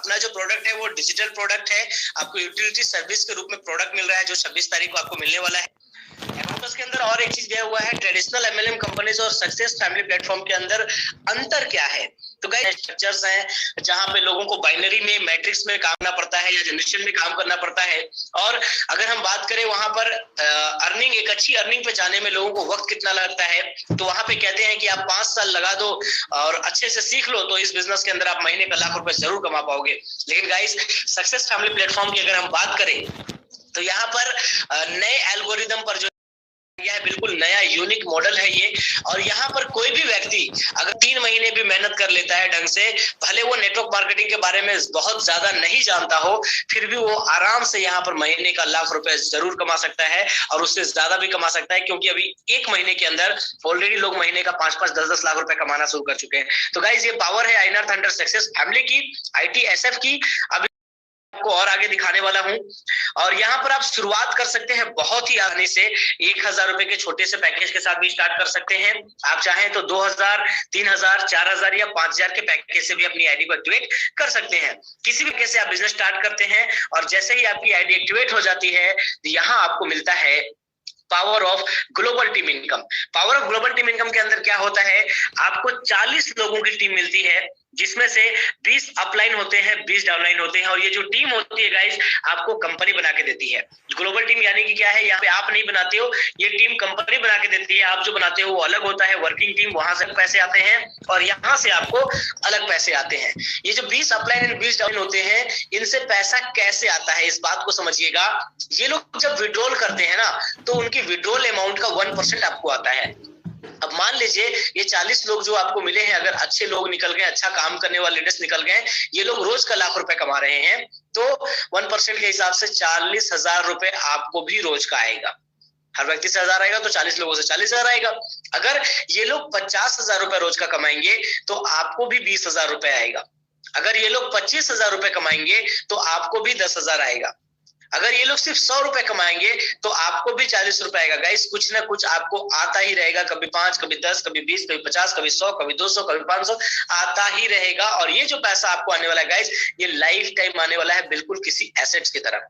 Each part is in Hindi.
अपना जो प्रोडक्ट है वो डिजिटल प्रोडक्ट है, आपको यूटिलिटी सर्विस के रूप में प्रोडक्ट मिल रहा है जो 26 तारीख को आपको मिलने वाला है। एबाकस के अंदर और एक चीज दिया हुआ है, ट्रेडिशनल एमएलएम कंपनीज और सक्सेस फैमिली प्लेटफॉर्म के अंदर अंतर क्या है। तो गाइस स्ट्रक्चर्स हैं जहां पे लोगों को बाइनरी में मैट्रिक्स में काम करना पड़ता है या जनरेशन में काम करना पड़ता है, और अगर हम बात करें वहां पर अर्निंग, एक अच्छी अर्निंग पे जाने में लोगों को वक्त कितना लगता है, तो वहां पे कहते हैं कि आप 5 साल लगा दो और अच्छे से सीख लो तो इस बिजनेस के अंदर आप महीने का लाख रुपए जरूर कमा पाओगे। लेकिन गाइस सक्सेस फैमिली प्लेटफॉर्म की अगर हम बात करें तो यहाँ पर नए एल्गोरिदम पर जो यह बिल्कुल नया यूनिक मॉडल है ये, और यहाँ पर कोई भी व्यक्ति अगर 3 महीने भी मेहनत कर लेता है ढंग से, भले वो नेटवर्क मार्केटिंग के बारे में बहुत ज्यादा नहीं जानता हो, फिर भी वो आराम से यहाँ पर महीने का लाख रुपए जरूर कमा सकता है और उससे ज्यादा भी कमा सकता है, क्योंकि अभी 1 महीने के अंदर ऑलरेडी लोग महीने का 5-5, 10-10 लाख रुपए कमाना शुरू कर चुके हैं। तो गाइस ये पावर है आईएनआर थंडर सक्सेस फैमिली की, ITSF की। अभी आपको और आगे दिखाने वाला हूं, और यहाँ पर आप शुरुआत कर सकते हैं बहुत ही आसानी से 1000 रुपए के छोटे से पैकेज के साथ भी स्टार्ट कर सकते हैं। आप चाहें तो 2000, 3000, 4000 या 5000 के पैकेज से भी अपनी आईडी को एक्टिवेट कर सकते हैं। किसी भी पैकेज से आप बिजनेस स्टार्ट करते हैं और जैसे ही आपकी आईडी एक्टिवेट हो जाती है तो यहाँ आपको मिलता है power of global team income. Power of global team income के अंदर क्या होता है, आपको 40 लोगों की टीम मिलती है जिसमें से 20 अपलाइन होते हैं, 20 डाउनलाइन होते हैं, और ये जो टीम होती है गाइस आपको कंपनी बना के देती है। ग्लोबल टीम यानी कि क्या है, यहाँ पे आप नहीं बनाते हो, ये टीम कंपनी बना के देती है। आप जो बनाते हो वो अलग होता है, वर्किंग टीम, वहां से पैसे आते हैं और यहाँ से आपको अलग पैसे आते हैं। ये जो 20 अपलाइन एंड 20 डाउनलाइन होते हैं, इनसे पैसा कैसे आता है इस बात को समझिएगा। ये लोग जब विड्रॉल करते हैं ना तो उनकी विड्रॉल अमाउंट का 1% आपको आता है। अब मान लीजिए ये 40 लोग जो आपको मिले हैं, अगर अच्छे लोग निकल गए, अच्छा काम करने वाले लीडर्स निकल गए, ये लोग रोज का लाख रुपए कमा रहे हैं, तो 1% के हिसाब से 40,000 रुपए आपको भी रोज का आएगा। हर व्यक्ति से 1000 आएगा तो 40 लोगों से 40,000 आएगा। अगर ये लोग 50,000 रुपए रोज का कमाएंगे तो आपको भी 20,000 रुपए आएगा। अगर ये लोग 25,000 रुपए कमाएंगे तो आपको भी 10,000 आएगा। अगर ये लोग सिर्फ 100 रुपए कमाएंगे तो आपको भी 40 रुपए आएगा। गाइस कुछ ना कुछ आपको आता ही रहेगा, कभी 5, कभी 10, कभी 20, कभी 50, कभी 100, कभी 200, कभी 500 आता ही रहेगा। और ये जो पैसा आपको आने वाला है गाइस, ये लाइफ टाइम आने वाला है, बिल्कुल किसी एसेट्स की तरह।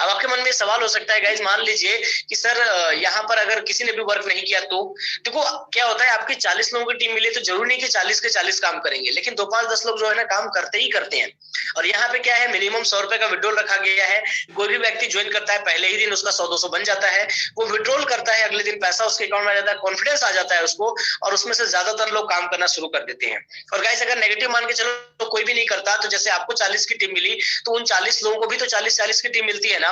अब आपके मन में सवाल हो सकता है गाइस, मान लीजिए कि सर यहाँ पर अगर किसी ने भी वर्क नहीं किया तो देखो क्या होता है, आपकी 40 लोगों की टीम मिली तो जरूरी नहीं कि 40 के 40 काम करेंगे, लेकिन 2, 5, 10 लोग जो है ना काम करते ही करते हैं। और यहाँ पे क्या है, मिनिमम 100 रुपए का विड्रॉल रखा गया है। कोई भी व्यक्ति ज्वाइन करता है पहले ही दिन उसका 100-200 बन जाता है, वो विड्रॉल करता है, अगले दिन पैसा उसके अकाउंट में आ जाता है, कॉन्फिडेंस आ जाता है उसको, और उसमें से ज्यादातर लोग काम करना शुरू कर देते हैं। और गाइस अगर नेगेटिव मान के चलो तो कोई भी नहीं करता, तो जैसे आपको 40 की टीम मिली तो उन 40 लोगों को भी तो 40-40 की टीम मिलती है ना,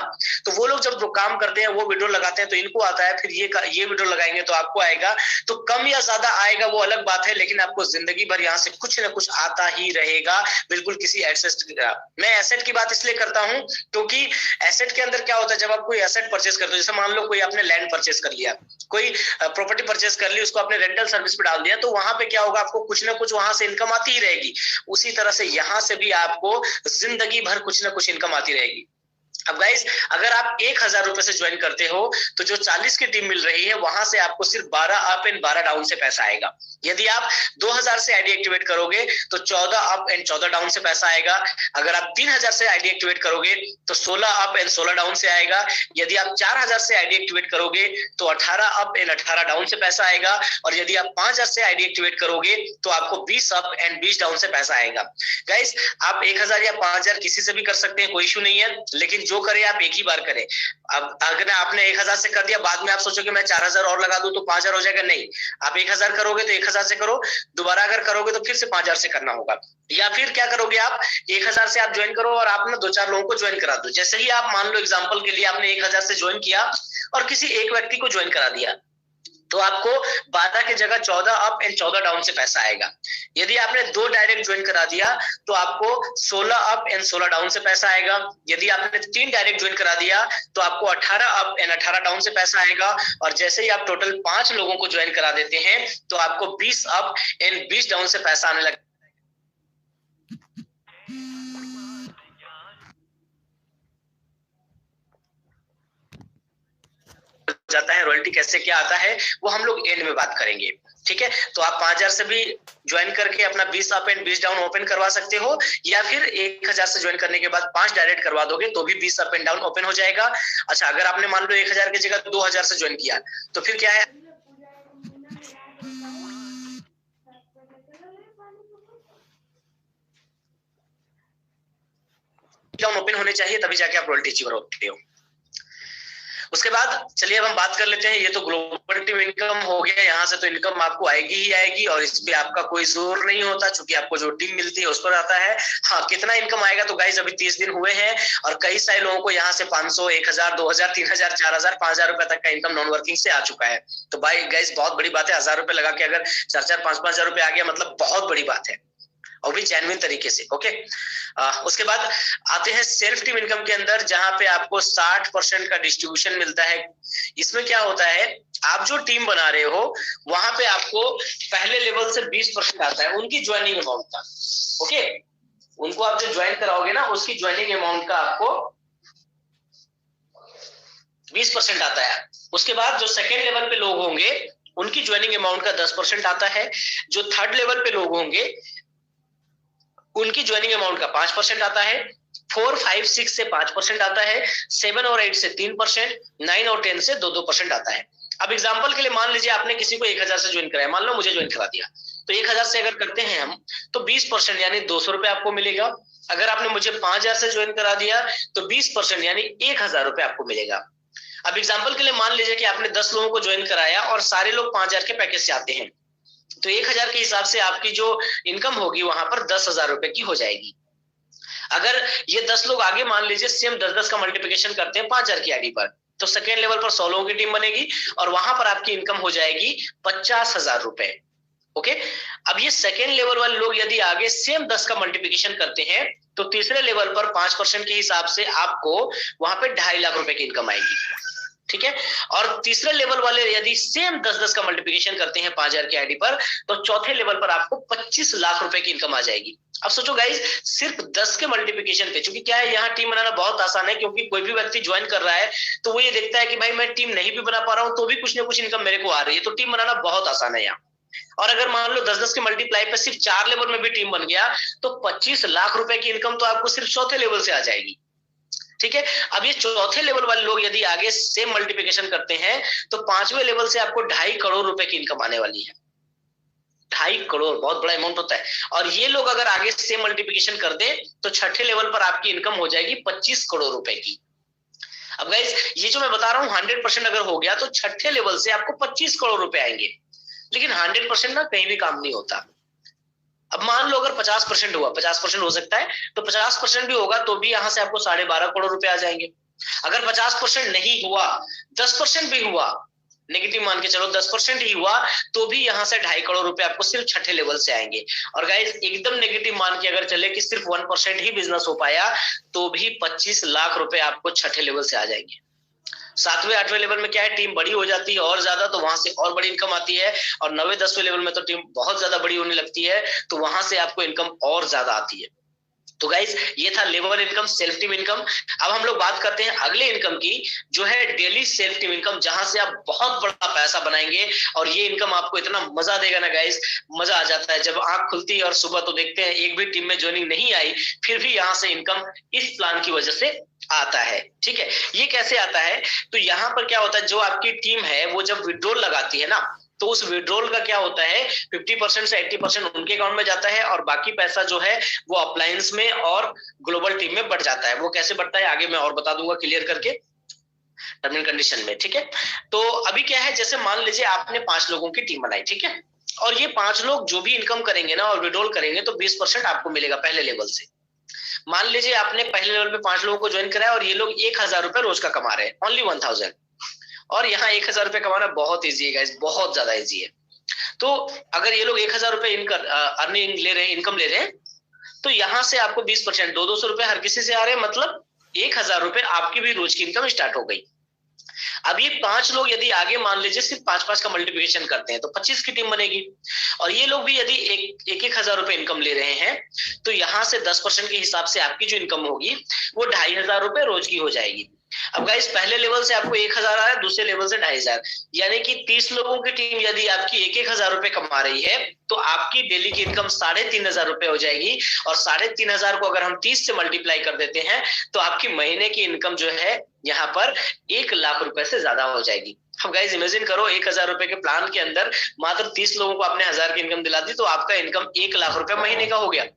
तो वो लोग जब काम करते हैं वो विड्रॉल लगाते हैं तो इनको आता है, फिर ये विड्रॉल लगाएंगे तो आपको आएगा। तो कम या ज्यादा आएगा वो अलग बात है, लेकिन आपको जिंदगी भर यहाँ से कुछ ना कुछ आता ही रहेगा, बिल्कुल किसी एसेट की तरह। मैं एसेट की बात इसलिए करता हूं क्योंकि एसेट के अंदर क्या होता है, जब आप कोई एसेट परचेस करते हो, जैसे मान लो कोई आपने लैंड परचेस कर लिया, कोई प्रॉपर्टी परचेस कर ली, उसको आपने रेंटल सर्विस पे डाल दिया, तो वहां पे क्या होगा, आपको कुछ ना कुछ वहां से इनकम आती ही रहेगी। उसी तरह से यहाँ से भी आपको जिंदगी भर कुछ ना कुछ इनकम आती रहेगी। अब गाइस अगर आप 1000 रुपए से ज्वाइन करते हो तो जो 40 की टीम मिल रही है वहां से आपको सिर्फ 12 अप एंड 12 डाउन से पैसा आएगा। यदि आप 2000 से आईडी एक्टिवेट करोगे तो 14 अप एंड 14 डाउन से पैसा आएगा। अगर आप 3000 से आईडी एक्टिवेट करोगे तो 16 अप एंड 16 डाउन से आएगा। यदि आप 4000 से आईडी एक्टिवेट करोगे तो 18 अप एंड 18 डाउन से पैसा आएगा। और यदि आप 5000 से आईडी एक्टिवेट करोगे तो आपको 20 अप एंड 20 डाउन से पैसा आएगा। गाइस आप 1000 या 5000 किसी से भी कर सकते हैं, कोई इशू नहीं है, लेकिन जो करे आप एक ही बार करें। अब अगर आपने 1000 से कर दिया, बाद में आप सोचो कि मैं 4000 और लगा दूं तो 5000 हो जाएगा, नहीं, आप 1000 करोगे तो 1000 से करो, दोबारा अगर करोगे तो फिर से 5000 से करना होगा। या फिर क्या करोगे, आप 1000 से आप ज्वाइन करो और आप ना 2-4 लोगों को ज्वाइन करा दो। जैसे ही आप मान लो एग्जांपल के लिए आपने 1000 से ज्वाइन किया और किसी एक व्यक्ति को ज्वाइन करा दिया तो आपको 12 की जगह 14 अप एंड 14 डाउन से पैसा आएगा। यदि आपने 2 डायरेक्ट ज्वाइन करा दिया तो आपको 16 अप एंड 16 डाउन से पैसा आएगा। यदि आपने 3 डायरेक्ट ज्वाइन करा दिया तो आपको 18 अप एंड 18 डाउन से पैसा आएगा। और जैसे ही आप टोटल 5 लोगों को ज्वाइन करा देते हैं तो आपको 20 अप एंड 20 डाउन से पैसा आने लगता जाता है। रॉयल्टी कैसे क्या आता है वो हम लोग एंड में बात करेंगे। ठीक है, तो आप 5000 से भी ज्वाइन करके अपना 20 अप एंड 20 डाउन ओपन करवा सकते हो, या फिर 1000 से ज्वाइन करने के बाद 5 डायरेक्ट करवा दोगे तो भी 20 अप एंड डाउन ओपन हो जाएगा। अच्छा, अगर आपने मान लो 1000 की जगह 2000 से ज्वाइन किया तो फिर क्या है, डाउन ओपन होने चाहिए, तभी जाके आप रॉयल्टी अचीवर होते हो। उसके बाद चलिए अब हम बात कर लेते हैं, ये तो ग्लोबल टीम इनकम हो गया, यहाँ से तो इनकम आपको आएगी ही आएगी और इस पे आपका कोई जोर नहीं होता, क्योंकि आपको जो टीम मिलती है उस पर आता है। हाँ, कितना इनकम आएगा, तो गाइस अभी 30 दिन हुए हैं और कई सारे लोगों को यहाँ से 500, 1000, 2000, 3000, 4000, 5000 रुपए तक का इनकम नॉन वर्किंग से आ चुका है। तो भाई गाइस बहुत बड़ी बात है, 1000 रुपए लगा के अगर 4-4, 5-5 हजार रुपए आ गया, मतलब बहुत बड़ी बात है, और भी जेन्युइन तरीके से। ओके, उसके बाद आते हैं सेल्फ टीम इनकम के अंदर, जहां पे आपको 60% का डिस्ट्रीब्यूशन मिलता है। इसमें क्या होता है, आप जो टीम बना रहे हो वहां पे आपको पहले लेवल से 20% आता है उनकी ज्वाइनिंग अमाउंट का। ओके, उनको आप जो ज्वाइन कराओगे ना उसकी ज्वाइनिंग अमाउंट का आपको 20% आता है। उसके बाद जो सेकेंड लेवल पे लोग होंगे उनकी ज्वाइनिंग अमाउंट का 10% आता है। जो थर्ड लेवल पे लोग होंगे उनकी ज्वाइनिंग अमाउंट का 5% आता है। 4, 5, 6 से 5% आता है। 7 और 8 से 3%, 9 और 10 से 2% आता है। अब एग्जांपल के लिए मान लीजिए आपने किसी को 1000 से ज्वाइन कराया, मान लो मुझे ज्वाइन करा दिया, तो 1000 से अगर करते हैं हम तो 20% यानी 200 रुपए आपको मिलेगा। अगर आपने मुझे 5000 से ज्वाइन करा दिया तो 20% यानी 1000 रुपए आपको मिलेगा। अब एग्जाम्पल के लिए मान लीजिए कि आपने 10 लोगों को ज्वाइन कराया और सारे लोग 5000 के पैकेज से आते हैं, तो 1000 के हिसाब से आपकी जो इनकम होगी वहां पर 10,000 रुपए की हो जाएगी। अगर ये 10 लोग आगे मान लीजिए सेम 10-10 का मल्टीप्लिकेशन करते हैं 5000 की आईडी पर, तो सेकेंड लेवल पर 100 लोगों की टीम बनेगी और वहां पर आपकी इनकम हो जाएगी 50,000 रुपए। ओके, अब ये सेकेंड लेवल वाले लोग यदि आगे सेम 10 का मल्टीप्लिकेशन करते हैं तो तीसरे लेवल पर 5% के हिसाब से आपको वहां पे 2.5 लाख रुपए की इनकम आएगी। ठीक है, और तीसरे लेवल वाले यदि सेम 10-10 का मल्टीप्लिकेशन करते हैं 5000 की आईडी पर, तो चौथे लेवल पर आपको 25 लाख रुपए की इनकम आ जाएगी। अब सोचो गाइस, सिर्फ 10 के मल्टीप्लिकेशन पे, क्योंकि क्या है यहाँ टीम बनाना बहुत आसान है, क्योंकि कोई भी व्यक्ति ज्वाइन कर रहा है तो वो ये देखता है कि भाई मैं टीम नहीं भी बना पा रहा हूं तो भी कुछ ना कुछ इनकम मेरे को आ रही है, तो टीम बनाना बहुत आसान है यहाँ। और अगर मान लो 10-10 के मल्टीप्लाई पे सिर्फ 4 लेवल में भी टीम बन गया तो 25 लाख रुपए की इनकम तो आपको सिर्फ चौथे लेवल से आ जाएगी। ठीक है, अब ये चौथे लेवल वाले लोग यदि आगे सेम मल्टीप्लिकेशन करते हैं तो 5वें लेवल से आपको 2.5 करोड़ रुपए की इनकम आने वाली है। 2.5 करोड़ बहुत बड़ा अमाउंट होता है। और ये लोग अगर आगे सेम मल्टीप्लिकेशन कर दे तो छठे लेवल पर आपकी इनकम हो जाएगी 25 करोड़ रुपए की। अब गाइस ये जो मैं बता रहा हूँ 100% अगर हो गया तो छठे लेवल से आपको 25 करोड़ रुपए आएंगे, लेकिन 100% ना कहीं भी काम नहीं होता। अब मान लो अगर 50% हुआ, 50% हो सकता है, तो 50% भी होगा तो भी यहाँ से आपको 12.5 करोड़ रुपए आ जाएंगे। अगर 50% नहीं हुआ, 10% भी हुआ, नेगेटिव मान के चलो 10% ही हुआ, तो भी यहाँ से 2.5 करोड़ रुपए आपको सिर्फ छठे लेवल से आएंगे। और गाइस एकदम नेगेटिव मान के अगर चले कि सिर्फ 1% ही बिजनेस हो पाया तो भी 25 लाख रुपए आपको छठे लेवल से आ जाएंगे। 7वें 8वें लेवल में क्या है, टीम बड़ी हो जाती है और ज्यादा, तो वहां से और बड़ी इनकम आती है। और 9वें 10वें लेवल में तो टीम बहुत ज्यादा बड़ी होने लगती है, तो वहां से आपको इनकम और ज्यादा आती है। तो गाइस ये था level income, self team income. अब हम लोग बात करते हैं अगले इनकम की, जो है डेली सेल्फ टीम इनकम, जहां से आप बहुत बड़ा पैसा बनाएंगे। और ये इनकम आपको इतना मजा देगा ना गाइस, मजा आ जाता है जब आंख खुलती है और सुबह तो देखते हैं एक भी टीम में ज्वाइनिंग नहीं आई, फिर भी यहाँ से इनकम इस प्लान की वजह से आता है। ठीक है, ये कैसे आता है, तो यहाँ पर क्या होता है, जो आपकी टीम है वो जब विड्रॉल लगाती है ना, तो उस विड्रॉल का क्या होता है 50% से 80% उनके अकाउंट में जाता है और बाकी पैसा जो है वो अप्लायंस में और ग्लोबल टीम में बढ़ जाता है। वो कैसे बढ़ता है आगे मैं और बता दूंगा क्लियर करके टर्म एंड कंडीशन में। ठीक है, तो अभी क्या है, जैसे मान लीजिए आपने 5 लोगों की टीम बनाई, ठीक है, और ये 5 लोग जो भी इनकम करेंगे ना और विड्रॉल करेंगे तो 20% आपको मिलेगा पहले लेवल से। मान लीजिए आपने पहले लेवल पे 5 लोगों को ज्वाइन कराया और ये लोग 1000 रुपए रोज का कमा रहे हैं, ओनली 1000। और यहाँ 1000 रुपए कमाना बहुत ईजी है गाइस, बहुत ज्यादा ईजी है। तो अगर ये लोग 1000 रुपए अर्निंग ले रहे हैं, इनकम ले रहे हैं, तो यहाँ से आपको 20% 200 रुपए हर किसी से आ रहे हैं, मतलब 1000 रुपए आपकी भी रोज की इनकम स्टार्ट हो गई। अब ये 5 लोग यदि आगे मान लीजिए सिर्फ 5-5 का मल्टीप्लिकेशन करते हैं तो 25 की टीम बनेगी। और ये लोग भी यदि एक 1000 रुपए इनकम ले रहे हैं तो यहाँ से 10% के हिसाब से आपकी जो इनकम होगी वो 2500 रुपए रोज की हो जाएगी। अब गाइस पहले लेवल से आपको 1000 आ रहा है, दूसरे लेवल से 2500, यानी कि 30 लोगों की टीम यदि आपकी 1000 रुपए कमा रही है तो आपकी डेली की इनकम 3500 रुपए हो जाएगी। और 3500 को अगर हम 30 से मल्टीप्लाई कर देते हैं तो आपकी महीने की इनकम जो है यहाँ पर 1 लाख रुपए से ज्यादा हो जाएगी। अब गाइस इमेजिन करो 1000 रुपए के प्लान के अंदर मात्र 30 लोगों को आपने 1000 की इनकम दिला दी तो आपका इनकम 1 लाख रुपए महीने का हो गया।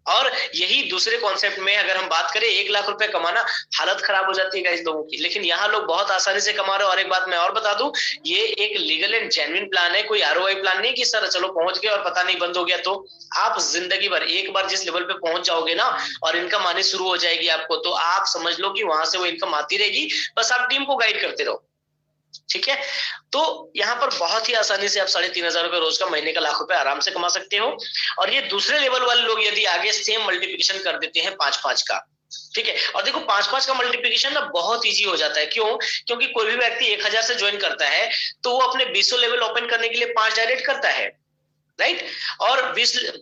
और यही दूसरे कॉन्सेप्ट में अगर हम बात करें 1 लाख रुपए कमाना, हालत खराब हो जाती है गाइस लोगों की, लेकिन यहाँ लोग बहुत आसानी से कमा रहे हो। और एक बात मैं और बता दूं, ये एक लीगल एंड जेन्युइन प्लान है, कोई आरओआई प्लान नहीं कि सर चलो पहुंच गए और पता नहीं बंद हो गया। तो आप जिंदगी भर एक बार जिस लेवल पे पहुंच जाओगे ना और इनकम आनी शुरू हो जाएगी आपको, तो आप समझ लो कि वहां से वो इनकम आती रहेगी, बस आप टीम को गाइड करते रहो। ठीक है, तो यहाँ पर बहुत ही आसानी से आप 3500 रुपए रोज का महीने का लाख रुपए आराम से कमा सकते हो। और ये दूसरे लेवल वाले लोग यदि आगे सेम मल्टीप्लिकेशन कर देते हैं 5-5 का, ठीक है। और देखो 5-5 का मल्टीप्लिकेशन ना बहुत इजी हो जाता है। क्यों? क्योंकि कोई भी व्यक्ति 1000 से ज्वाइन करता है तो वो अपने 20 लेवल ओपन करने के लिए 5 डायरेक्ट करता है, राइट। और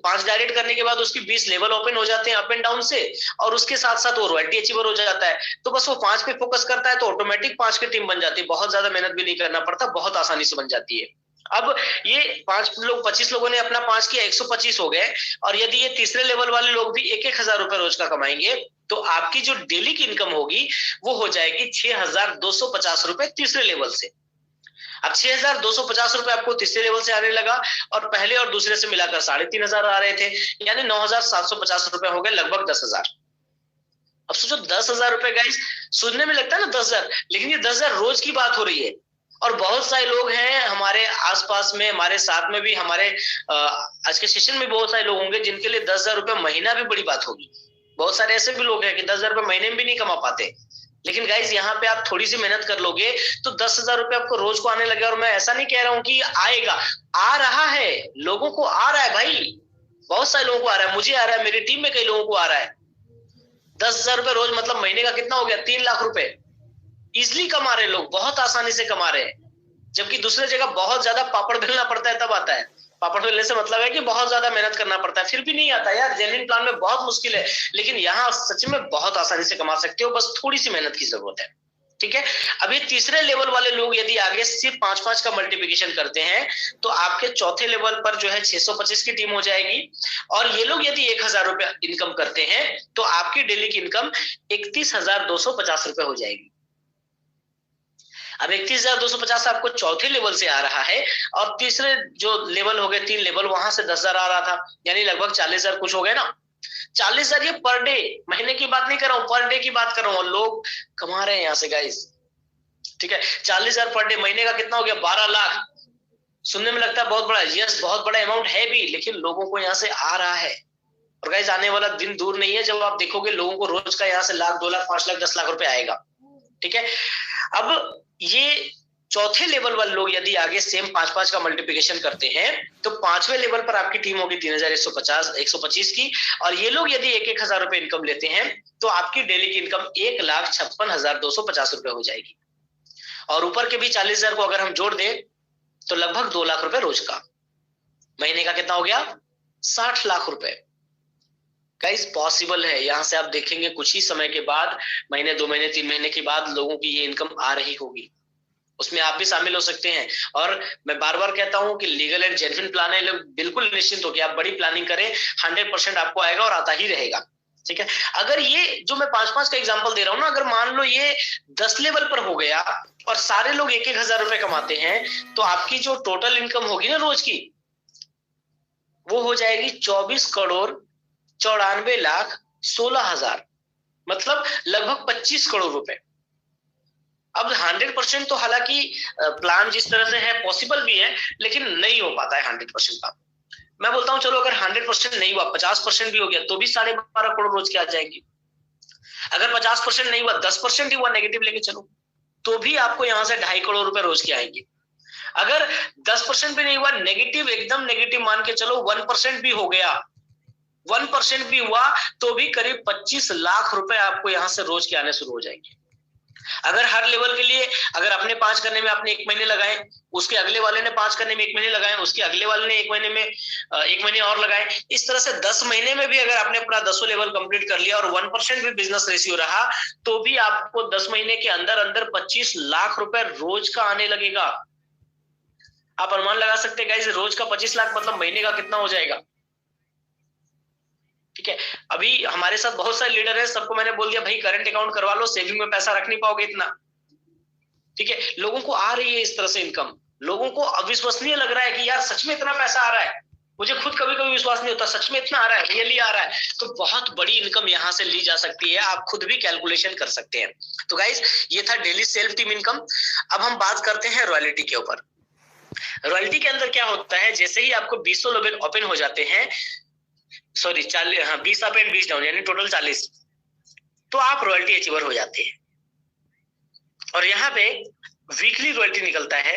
5 डायरेक्ट करने के बाद उसकी 20 लेवल ओपन हो जाते हैं अप एंड डाउन से, और उसके साथ साथ वो रॉयल्टी अचीवर हो जाता है। तो बस वो 5 पे फोकस करता है तो ऑटोमेटिक 5 की टीम बन जाती है, बहुत ज्यादा मेहनत भी नहीं करना पड़ता, बहुत आसानी से बन जाती है। अब ये 25 लोगों ने अपना 5 किया, 125 हो गए। और यदि ये तीसरे लेवल वाले लोग भी 1,000 रुपए रोज का कमाएंगे तो आपकी जो डेली की इनकम होगी वो हो जाएगी 6,250 रुपए तीसरे लेवल से। अब 6,250 रुपए आपको तीसरे लेवल से आने लगा और पहले और दूसरे से मिलाकर 3,500 आ रहे थे, यानी 9,750 रुपए हो गए, लगभग 10,000। अब सोचो 10,000 रुपए गाइस, सुनने में लगता है ना 10,000, लेकिन ये 10,000 रोज की बात हो रही है। और बहुत सारे लोग हैं हमारे आसपास में, हमारे साथ में भी, हमारे आज के सेशन में बहुत सारे लोग होंगे जिनके लिए 10,000 रुपए महीना भी बड़ी बात होगी। बहुत सारे ऐसे भी लोग हैं कि 10,000 रुपए महीने में भी नहीं कमा पाते। लेकिन गाइस यहाँ पे आप थोड़ी सी मेहनत कर लोगे तो 10,000 रुपए आपको रोज को आने लगे। और मैं ऐसा नहीं कह रहा हूं कि आएगा, आ रहा है, लोगों को आ रहा है भाई, बहुत सारे लोगों को आ रहा है, मुझे आ रहा है, मेरी टीम में कई लोगों को आ रहा है। 10,000 रुपए रोज मतलब महीने का कितना हो गया? 3 लाख रुपए इजिली कमा रहे लोग, बहुत आसानी से कमा रहे हैं। जबकि दूसरे जगह बहुत ज्यादा पापड़ बेलना पड़ता है तब आता है। पापड़ बेलने से मतलब है कि बहुत ज्यादा मेहनत करना पड़ता है, फिर भी नहीं आता यार। जेन्युइन प्लान में बहुत मुश्किल है, लेकिन यहाँ सच में बहुत आसानी से कमा सकते हो, बस थोड़ी सी मेहनत की जरूरत है। ठीक है, अब ये तीसरे लेवल वाले लोग यदि आगे सिर्फ 5-5 का मल्टीप्लिकेशन करते हैं तो आपके चौथे लेवल पर जो है 625 की टीम हो जाएगी। और ये लोग यदि 1,000 रुपए इनकम करते हैं तो आपकी डेली की इनकम 31,250 रुपए हो जाएगी। अब 31,250 आपको चौथे लेवल से आ रहा है, और तीसरे जो लेवल हो गए 3 लेवल, वहां से 10,000 आ रहा था, यानी लगभग 40,000 कुछ हो गए ना। 40,000 ये पर डे, महीने की बात नहीं कर रहा हूं, पर डे की बात कर रहा हूं। लोग कमा रहे हैं यहाँ से गाइस, ठीक है। 40,000 पर डे, महीने का कितना हो गया? 12 लाख। सुनने में लगता है बहुत बड़ा, यस बहुत बड़ा अमाउंट है भी, लेकिन लोगों को यहाँ से आ रहा है। और गाइस आने वाला दिन दूर नहीं है जब आप देखोगे लोगों को रोज का यहाँ से लाख, 2 लाख, 5 लाख, 10 लाख रुपए आएगा। ठीक है, अब ये चौथे लेवल वाले लोग यदि आगे सेम 5-5 का मल्टीप्लिकेशन करते हैं तो 5वें लेवल पर आपकी टीम होगी 3,125 की। और ये लोग यदि 1,000 रुपए इनकम लेते हैं तो आपकी डेली की इनकम 1,56,250 रुपए हो जाएगी। और ऊपर के भी 40,000 को अगर हम जोड़ दें तो लगभग 2 लाख रुपए रोज का, महीने का कितना हो गया? 60 लाख रुपए। गाइस पॉसिबल है, यहां से आप देखेंगे कुछ ही समय के बाद, महीने, 2 महीने, 3 महीने के बाद लोगों की ये इनकम आ रही होगी। उसमें आप भी शामिल हो सकते हैं। और मैं बार बार कहता हूं कि लीगल एंड जेन्युइन प्लान है, लोग बिल्कुल निश्चिंत हो कि आप बड़ी प्लानिंग करें, 100% आपको आएगा और आता ही रहेगा। ठीक है, अगर ये जो मैं 5-5 का एग्जांपल दे रहा हूं ना, अगर मान लो ये 10 लेवल पर हो गया और सारे लोग 1,000 रुपए कमाते हैं तो आपकी जो टोटल इनकम होगी ना रोज की, वो हो जाएगी 24,94,16,00,000, मतलब लगभग 25 करोड़ रुपए। अब 100% तो हालांकि प्लान जिस तरह से है पॉसिबल भी है, लेकिन नहीं हो पाता है 100% का। मैं बोलता हूं चलो अगर 100% नहीं हुआ, 50% भी हो गया तो भी 12.5 करोड़ रोज के आ जाएंगे। अगर 50% नहीं हुआ, 10% ही हुआ नेगेटिव लेके चलो, तो भी आपको यहां से 2.5 करोड़ रुपए रोज के आएंगे। अगर 10% भी नहीं हुआ, नेगेटिव, एकदम नेगेटिव मान के चलो, 1% भी हो गया, 1% भी हुआ तो भी करीब 25 लाख रुपए आपको यहां से रोज के आने शुरू हो जाएंगे। अगर हर लेवल के लिए, अगर अपने 5 करने में आपने 1 महीने लगाए, उसके अगले वाले ने 5 करने में 1 महीने लगाए, उसके अगले वाले ने 1 महीने में 1 महीने और लगाए, इस तरह से 10 महीने में भी अगर आपने अपना 10 लेवल कंप्लीट कर लिया और 1% भी बिजनेस रेशियो रहा, तो भी आपको 10 महीने के अंदर अंदर 25 लाख रुपए रोज का आने लगेगा। आप अनुमान लगा सकते हैं गाइस, रोज का 25 लाख मतलब महीने का कितना हो जाएगा। ठीक है, अभी हमारे साथ बहुत सारे लीडर है, सबको मैंने बोल दिया भाई करंट अकाउंट करवा लो, सेविंग में पैसा रख नहीं पाओगे इतना। ठीक है, लोगों को आ रही है इस तरह से इनकम, लोगों को अविश्वसनीय लग रहा है कि यार सच में इतना पैसा आ रहा है, मुझे खुद कभी कभी विश्वास नहीं होता, सच में इतना आ रहा है, रियली आ रहा है। तो बहुत बड़ी इनकम यहां से ली जा सकती है, आप खुद भी कैलकुलेशन कर सकते हैं। तो गाइस ये था डेली सेल्फ टीम इनकम। अब हम बात करते हैं रॉयल्टी के ऊपर। रॉयल्टी के अंदर क्या होता है, जैसे ही आपको 20 लेवल ओपन हो जाते हैं, सॉरी 40, हाँ 20 अप एंड 20 डाउन यानी टोटल 40, तो आप रॉयल्टी अचीवर हो जाते हैं। और यहाँ पे वीकली रॉयल्टी निकलता है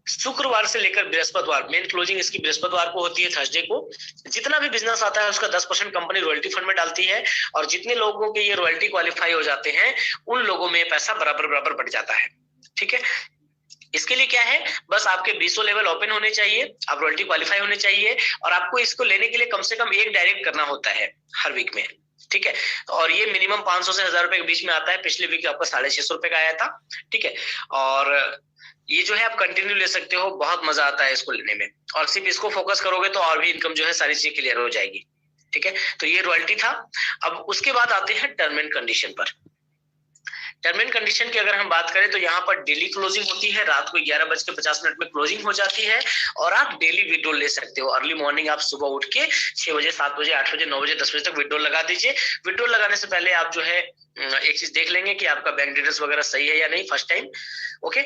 शुक्रवार से लेकर बृहस्पतिवार, मेन क्लोजिंग इसकी बृहस्पतिवार को होती है, थर्सडे को। जितना भी बिजनेस आता है उसका 10% कंपनी रॉयल्टी फंड में डालती है, और जितने लोगों के ये रॉयल्टी क्वालिफाई हो जाते हैं उन लोगों में पैसा बराबर बराबर बढ़ जाता है। ठीक है, इसके लिए क्या है, बस आपके 20 लेवल ओपन होने चाहिए, आप रॉयल्टी क्वालिफाई होने चाहिए, और आपको इसको लेने के लिए कम से कम एक डायरेक्ट करना होता है हर वीक में। ठीक है, और ये मिनिमम 500 से 1000 रुपए के बीच में आता है। पिछले वीक आपका 650 रुपए का आया था। ठीक है, और ये जो है आप कंटिन्यू ले सकते हो, बहुत मजा आता है इसको लेने में, और सिर्फ इसको फोकस करोगे तो और भी इनकम जो है सारी चीजें क्लियर हो जाएगी। ठीक है, तो ये रॉयल्टी था। अब उसके बाद आते हैं टर्म एंड कंडीशन पर। टर्म एंड कंडीशन की अगर हम बात करें तो यहाँ पर डेली क्लोजिंग होती है, रात को 11:50 में क्लोजिंग हो जाती है, और आप डेली विड्रॉल ले सकते हो। अर्ली मॉर्निंग आप सुबह उठ के 6 बजे, 7 बजे, 8 बजे, 9 बजे, 10 बजे तक विड्रॉल लगा दीजिए। विड्रॉल लगाने से पहले आप जो है एक चीज देख लेंगे कि आपका बैंक डिटेल्स वगैरह सही है या नहीं first time. Okay,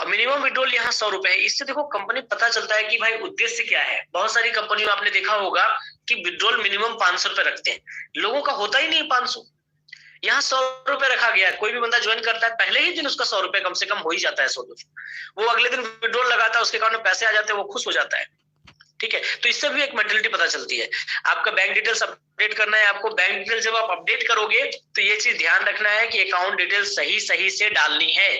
minimum withdrawal यहाँ 100 रुपए है। इससे देखो कंपनी पता चलता है कि भाई उद्देश्य क्या है। बहुत सारी कंपनियों में आपने देखा होगा कि विड्रॉल मिनिमम 500 रुपए रखते हैं, लोगों का होता ही नहीं 500, यहाँ 100 रुपए रखा गया है। कोई भी बंदा ज्वाइन करता है पहले ही दिन उसका 100 रुपए कम से कम हो ही जाता है, 100-200। वो अगले दिन विड्रॉल लगाता है, उसके अकाउंट में पैसे आ जाते हैं, वो खुश हो जाता है। ठीक है, तो इससे भी एक मेंटलिटी पता चलती है। आपका बैंक डिटेल्स अपडेट करना है, आपको बैंक डिटेल्स जब आप अपडेट करोगे तो ये चीज ध्यान रखना है कि अकाउंट डिटेल्स सही से डालनी है।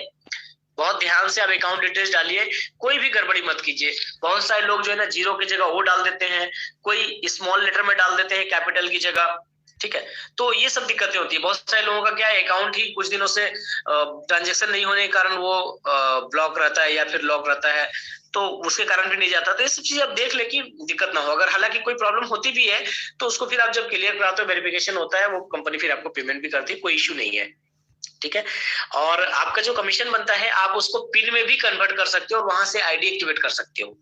बहुत ध्यान से आप अकाउंट डिटेल्स डालिए, कोई भी गड़बड़ी मत कीजिए। बहुत सारे लोग जो है ना जीरो की जगह वो डाल देते हैं, कोई स्मॉल लेटर में डाल देते हैं कैपिटल की जगह। ठीक है, तो ये सब दिक्कतें होती है। बहुत सारे लोगों का क्या है, अकाउंट ही कुछ दिनों से ट्रांजेक्शन नहीं होने के कारण वो ब्लॉक रहता है या फिर लॉक रहता है, तो उसके कारण भी नहीं जाता। तो ये सब चीजें आप देख ले कि दिक्कत ना हो। अगर हालांकि कोई प्रॉब्लम होती भी है तो उसको फिर आप जब क्लियर कराते हो, वेरिफिकेशन होता है, वो कंपनी फिर आपको पेमेंट भी करती है, कोई इश्यू नहीं है। ठीक है, और आपका जो कमीशन बनता है आप उसको पिन में भी कन्वर्ट कर सकते हो और वहां से आईडी एक्टिवेट कर सकते हो।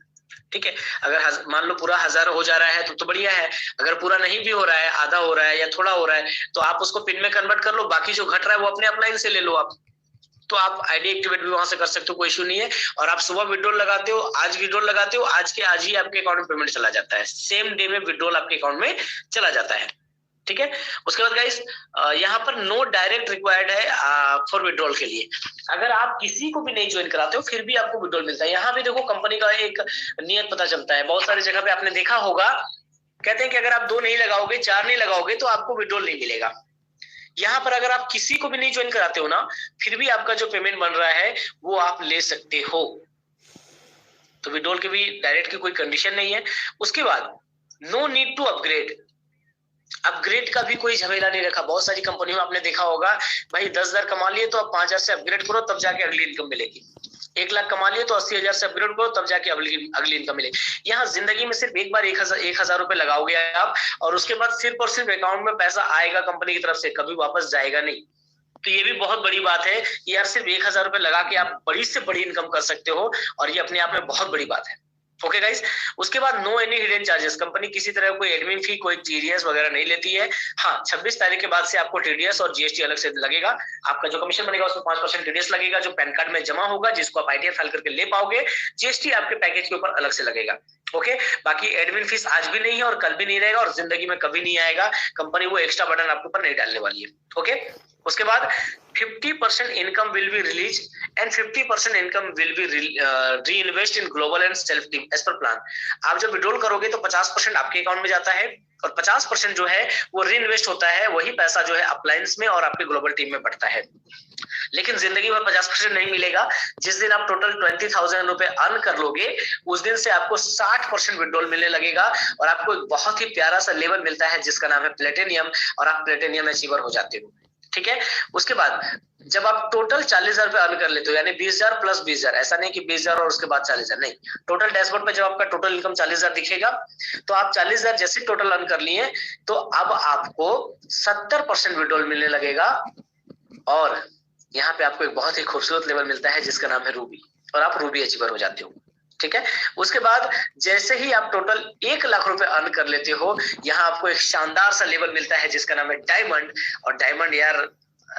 ठीक है, अगर मान लो पूरा 1000 हो जा रहा है तो बढ़िया है, अगर पूरा नहीं भी हो रहा है, आधा हो रहा है या थोड़ा हो रहा है, तो आप उसको पिन में कन्वर्ट कर लो, बाकी जो घट रहा है वो अपने अपलाइन से ले लो आप। तो आप आईडी एक्टिवेट भी वहां से कर सकते हो, कोई इशू नहीं है। और आप सुबह विड्रॉल लगाते हो, आज विड्रॉल लगाते हो, आज के आज ही आपके अकाउंट में पेमेंट चला जाता है, सेम डे में विड्रॉल आपके अकाउंट में चला जाता है। ठीक है, उसके बाद गाइस यहाँ पर नो डायरेक्ट रिक्वायर्ड है फॉर विड्रॉल के लिए। अगर आप किसी को भी नहीं ज्वाइन कराते हो फिर भी आपको विड्रॉल मिलता है। यहाँ पे देखो कंपनी का एक नियत पता चलता है। बहुत सारी जगह पे आपने देखा होगा, कहते हैं कि अगर आप 2 नहीं लगाओगे, 4 नहीं लगाओगे तो आपको विड्रॉल नहीं मिलेगा। यहाँ पर अगर आप किसी को भी नहीं ज्वाइन कराते हो ना, फिर भी आपका जो पेमेंट बन रहा है वो आप ले सकते हो। तो विड्रॉल की भी डायरेक्ट की कोई कंडीशन नहीं है। उसके बाद नो नीड टू अपग्रेड का भी कोई झमेला नहीं रखा। बहुत सारी कंपनियों में आपने देखा होगा भाई 10,000 कमा लिए तो अब 5,000 से अपग्रेड करो तब जाके अगली इनकम मिलेगी, 1 लाख कमा लिए तो 80,000 से अपग्रेड करो तब जाके अगली इनकम मिलेगी। यहाँ जिंदगी में सिर्फ एक बार 1,000 रुपए लगाओगे आप, और उसके बाद सिर्फ और सिर्फ अकाउंट में पैसा आएगा कंपनी की तरफ से, कभी वापस जाएगा नहीं। तो ये भी बहुत बड़ी बात है कि यार सिर्फ 1,000 रुपए लगा के आप बड़ी से बड़ी इनकम कर सकते हो, और ये अपने आप में बहुत बड़ी बात है। ओके गाइस, उसके बाद no any hidden charges. Company किसी तरह कोई एडमिन फी, कोई टीडीएस वगैरह नहीं लेती है। हाँ, 26 तारीख के बाद से आपको टीडीएस और जीएसटी अलग से लगेगा। आपका जो कमीशन बनेगा उसमें 5% टीडीएस लगेगा, जो पैन कार्ड में जमा होगा, जिसको आप आईटीआर फाइल करके ले पाओगे। जीएसटी आपके पैकेज के ऊपर अलग से लगेगा। ओके, बाकी एडमिन फीस आज भी नहीं है और कल भी नहीं रहेगा और जिंदगी में कभी नहीं आएगा। कंपनी वो एक्स्ट्रा बर्डन आपके ऊपर नहीं डालने वाली है। ओके, उसके बाद 50% income will be release and 50% income will be reinvest in global and self team as per plan. आप जब विड्रॉल करोगे तो 50% आपके अकाउंट में जाता है और 50% जो है वो री इन्वेस्ट होता है, वही पैसा जो है अप्लायंस में और आपके ग्लोबल टीम में बढ़ता है। लेकिन जिंदगी भर 50% नहीं मिलेगा। जिस दिन आप टोटल 20,000 रुपए अर्न कर लोगे उस दिन से आपको 60% विड्रॉल मिलने लगेगा और आपको एक बहुत ही प्यारा सा लेवल मिलता है जिसका नाम है प्लेटिनियम, और आप प्लेटिनियम अचीवर हो जाते हो। ठीक है, उसके बाद जब आप टोटल 40,000 रुपए अर्न कर लेते हो, यानी 20,000 प्लस 20,000, ऐसा नहीं कि 20,000 और उसके बाद 40,000, नहीं, टोटल डैशबोर्ड पे जब आपका टोटल इनकम 40,000 दिखेगा तो आप 40,000 जैसे टोटल अर्न कर लिए तो अब आपको 70% विड्रॉल मिलने लगेगा और यहाँ पे आपको एक बहुत ही खूबसूरत लेवल मिलता है जिसका नाम है रूबी, और आप रूबी अचीवर हो जाते हो। ठीक है, उसके बाद जैसे ही आप टोटल 1 लाख रुपए अर्न कर लेते हो, यहाँ आपको एक शानदार सा लेवल मिलता है जिसका नाम है डायमंड। और डायमंड यार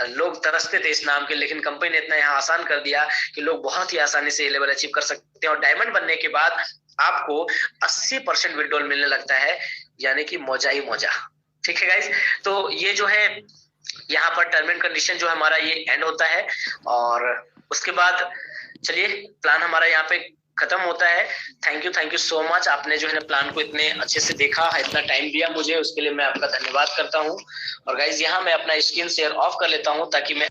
लोग तरसते थे इस नाम के, लेकिन कंपनी ने इतना यहाँ आसान कर दिया कि लोग बहुत ही आसानी से ये लेवल अचीव कर सकते हैं। और डायमंड बनने के बाद आपको 80% विड्रॉल मिलने लगता है, यानी कि मौजा ही मौजा। ठीक है गाइस, तो ये जो है यहाँ पर टर्म एंड कंडीशन जो हमारा ये एंड होता है और उसके बाद चलिए प्लान हमारा यहाँ पे खत्म होता है। थैंक यू सो मच, आपने जो है ना प्लान को इतने अच्छे से देखा, इतना टाइम दिया मुझे, उसके लिए मैं आपका धन्यवाद करता हूँ। और गाइज यहाँ मैं अपना स्क्रीन शेयर ऑफ कर लेता हूँ ताकि मैं